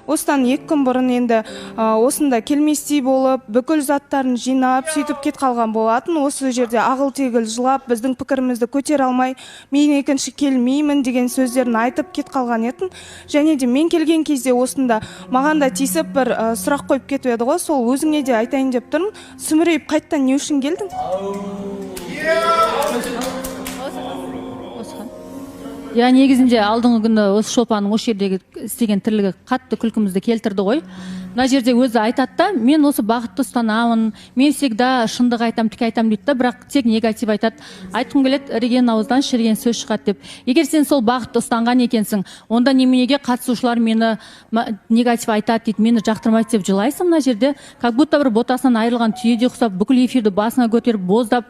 Осыдан 2 күн бұрын енді осында келместей болып, бүкіл заттарын жинап, сөйтіп кет қалған болатын. Осы жерде ағыл-тегіл жылап, біздің пікірімізді көтер алмай, мен екінші келмеймін деген сөздерін айтып кет қалған етін. Және де мен келген кезде осында маған да тиісіп бір сұрақ қойып кетіп еді ғой, сол өзіңе де айтайын деп тұрмын. Сүмірейіп қайттан не үшін келдің? Я негізінде алдыңғы күні осы Шолпанның осы жердегі істеген тірлігі қатты күлкімізді келтірді ғой. Мына жерде өзі айтады да, мен осы бақытты ұстанамын, мен всегда шындық айтам, тік айтам дейді да, бірақ тек негатив айтады. Айтқым келеді, іріген ауыздан шіріген сөз шығады деп. Егер сен сол бақытты ұстанған екенсің, онда неменеге қатысушылар мені негатив айтады дейді, мені жақтырмайды деп жылайсың мына жерде. Как будто бір ботасынан айырылған түйеде ұқсап, бүкіл эфирді басына көтеріп, боздап,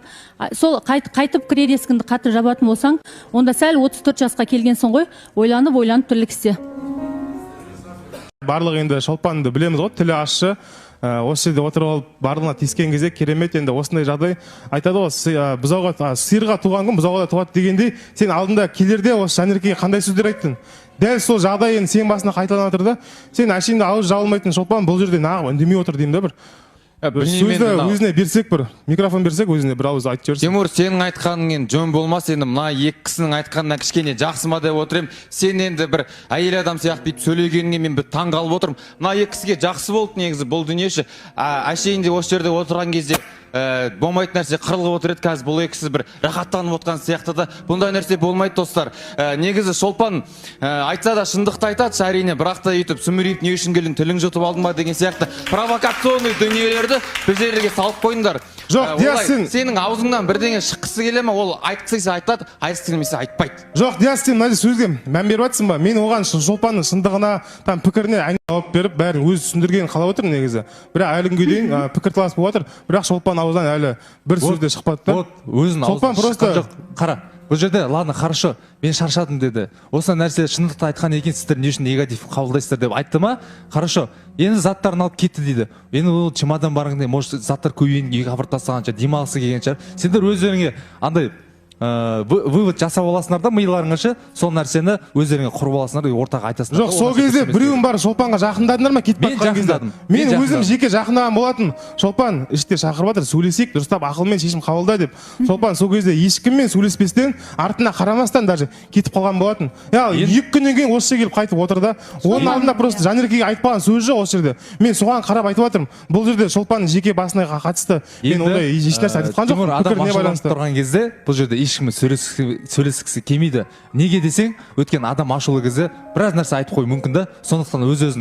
сол қайтып кірер есігіңді қатты жабатын болсаң, онда сәл 34 жасқа келгенсің ғой, ойланып тірлік істе. Барлығы енді Шолпанды білеміз ғой, тілі ащы. Осы жерде отырып алып барлығына тиіскен кезде керемет. Енді осындай жағдай айтады ғой, сиырға туған күн бұзауға да туады дегендей, сен алдында келерде осы Жанеркеге қандай сөздер айттың? Дәл сол жағдай енді сен басына қайталанып отыр да, сен әшейінде ауыз жабылмайтын Шолпан бұл жерде нағып үндемей отыр деймін да бір. Сөзді өзіне берсек бір, микрофон берсек өзіне бір ауыз айтып жіберсін. Тимур, сенің айтқаның жөн болмас, енді мына екі кісінің айтқанына кішкене жақсыма деп отырмын. Сен енді бір әйел адам сияқты бүйтіп сөйлегеніңе мен бір таң қалып отырмын. Мына екі кісіге жақсы болды негізі бұл дүниеші. Әшейінде осы жерде отырған кезде болмайтын нәрсе қырылып отыр еді, қазір бұл екісі бір рахаттанып отқан сияқты да. Бұндай нәрсе болмайды достар. Негізі Шолпан айтса да шындықты айтады әрине, бірақ та өйтіп сүмірейіп не үшін келдің, тілің жұтып алдың ба деген сияқты провокационный дүниелерді біздерге салып қойыңдар. Жоқ, Диас, сенің аузыңнан бірдеңе шыққысы келе ме, ол айтқысы айтады, айтқысы келмесе айтпайды. Жоқ, Диас, сен мына сөзге мән беріп жатсың ба? Мен оған Шолпанның шындығына, пікіріне жауап беріп, бәрін өзі түсіндіргенін қалап отыр негізі. Бірақ әлі күнге дейін пікірталас болып жатыр. Бірақ Шолпан аузынан әлі бір сөз де шықпады да. Өзінің Шолпан просто қара. Бұл жерде, ладно, хорошо, мен шаршадым деді. Осы нәрсе шындықты айтқан екен, сіздер не үшін негатив қабылдайсыздар деп айтты ма? Хорошо. Енді заттарын алып кетті дейді. Енді ол чемодан барғанда, может, заттар көбейін, екі апарып тастағанша демалысы келген шығар. Сендер өздеріңе андай вывод жасап аласыңдар да миыларыңызша, сол нәрсені өздеріңе құрып аласыңдар, ортаға айтасыңдар. Жоқ, сол кезде біреуің бар Шолпанға жақындадыңдар ма? Кетіп жатқан кезде. Мен өзім жеке жақындаған болатын. Шолпан іште шақырып жатыр, сөйлесейік, дұрыстап ақылмен шешім қабылда деп. Шолпан сол кезде ешкіммен сөйлеспестен, артына қарамастан даже кетіп қалған болатын. Яғни 2 күннен кейін осы жерге келіп қайтып отыр да. Оның алдында просто Жанеркеге айтпаған сөз жоқ осы жерде. Мен соған қарап айтып жатырмын. Бұл жерде Шолпанның жеке басына қатысты мен ондай ешнәрсе айтып жатқан жоқпын. Пікіріне байланысты тұрған кезде бұл жерде ешкіммен сөйлескісі келмейді. Неге десең, өткен адам ашулы кезде біраз нәрсе айтып қою мүмкін да, сондықтан өз-өзін